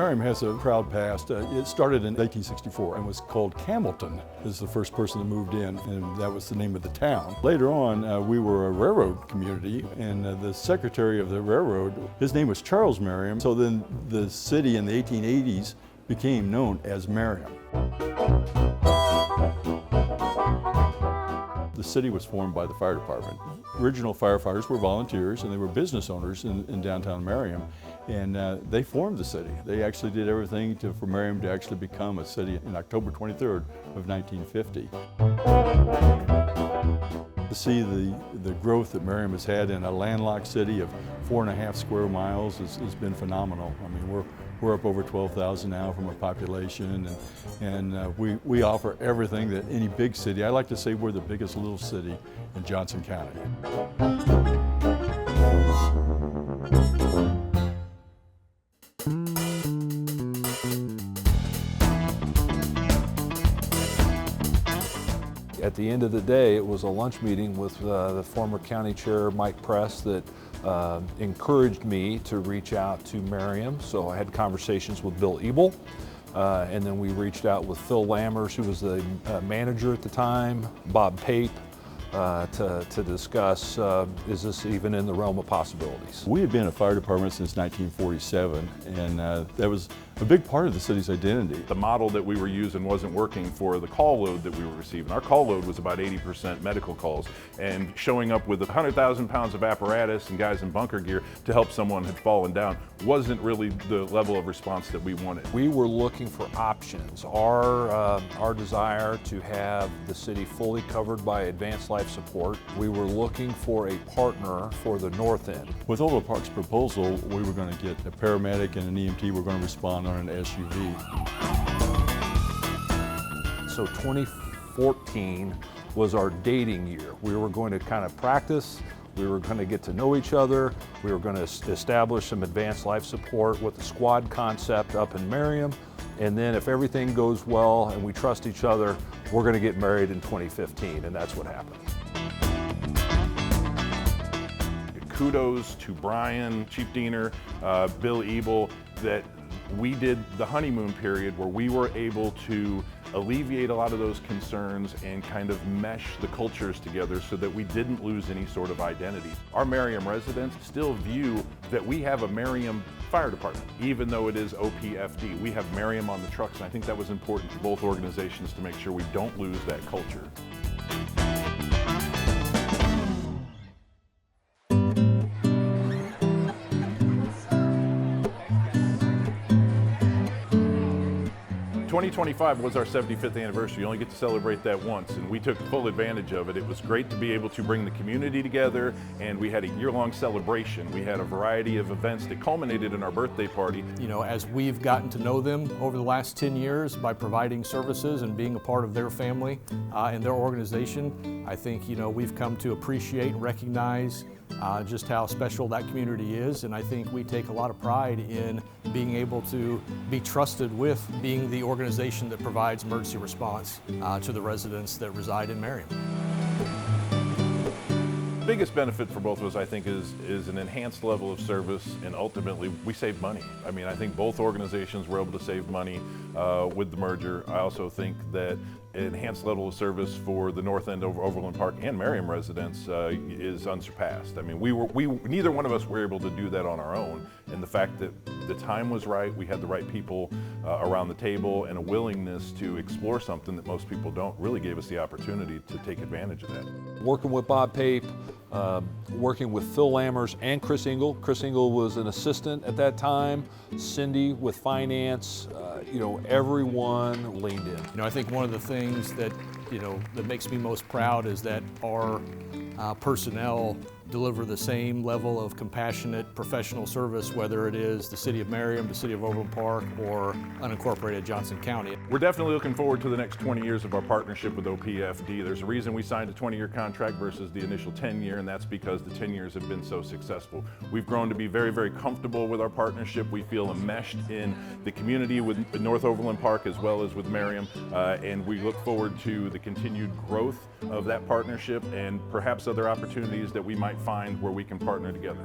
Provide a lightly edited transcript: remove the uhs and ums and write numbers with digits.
Merriam has a proud past. It started in 1864 and was called Campbellton. This is the first person that moved in, and that was the name of the town. Later on, we were a railroad community, and the secretary of the railroad, his name was Charles Merriam. So then the city in the 1880s became known as Merriam. The city was formed by the fire department. Original firefighters were volunteers, and they were business owners in downtown Merriam, and they formed the city. They actually did everything for Merriam to actually become a city in October 23rd of 1950. To see the growth that Merriam has had in a landlocked city of 4.5 square miles has been phenomenal. I mean, we're up over 12,000 now from a population, and we offer everything that any big city. I like to say we're the biggest little city in Johnson County. At the end of the day, it was a lunch meeting with the former county chair, Mike Press, that encouraged me to reach out to Merriam. So I had conversations with Bill Ebel, and then we reached out with Phil Lammers, who was the manager at the time, Bob Pape, to discuss, is this even in the realm of possibilities? We had been a fire department since 1947, and that was a big part of the city's identity. The model that we were using wasn't working for the call load that we were receiving. Our call load was about 80% medical calls, and showing up with 100,000 pounds of apparatus and guys in bunker gear to help someone had fallen down wasn't really the level of response that we wanted. We were looking for options. Our desire to have the city fully covered by advanced life support. We were looking for a partner for the north end. With Overland Park's proposal, we were going to get a paramedic and an EMT were going to respond on an SUV. So 2014 was our dating year. We were going to kind of practice, we were going to get to know each other, we were going to establish some advanced life support with the squad concept up in Merriam, and then if everything goes well and we trust each other, we're going to get married in 2015, and that's what happened. Kudos to Brian, Chief Diener, Bill Ebel, that we did the honeymoon period where we were able to alleviate a lot of those concerns and kind of mesh the cultures together so that we didn't lose any sort of identity. Our Merriam residents still view that we have a Merriam Fire Department, even though it is OPFD. We have Merriam on the trucks, and I think that was important to both organizations to make sure we don't lose that culture. '25 was our 75th anniversary. You only get to celebrate that once, and we took full advantage of it. It was great to be able to bring the community together, and we had a year-long celebration. We had a variety of events that culminated in our birthday party. You know, as we've gotten to know them over the last 10 years by providing services and being a part of their family and their organization, I think, you know, we've come to appreciate and recognize just how special that community is, and I think we take a lot of pride in being able to be trusted with being the organization that provides emergency response to the residents that reside in Merriam. The biggest benefit for both of us, I think, is an enhanced level of service, and ultimately we save money. I mean, I think both organizations were able to save money with the merger. I also think that an enhanced level of service for the north end of Overland Park and Merriam residents is unsurpassed. I mean, neither one of us were able to do that on our own, and the fact that the time was right, we had the right people around the table, and a willingness to explore something that most people don't really gave us the opportunity to take advantage of that. Working with Bob Pape, working with Phil Lammers and Chris Engel. Chris Engel was an assistant at that time. Cindy with finance, you know, everyone leaned in. You know, I think one of the things that, you know, that makes me most proud is that our personnel deliver the same level of compassionate professional service, whether it is the City of Merriam, the City of Overland Park, or unincorporated Johnson County. We're definitely looking forward to the next 20 years of our partnership with OPFD. There's a reason we signed a 20-year contract versus the initial 10-year, and that's because the 10 years have been so successful. We've grown to be very, very comfortable with our partnership. We feel enmeshed in the community with North Overland Park as well as with Merriam, and we look forward to the continued growth of that partnership and perhaps other opportunities that we might find where we can partner together.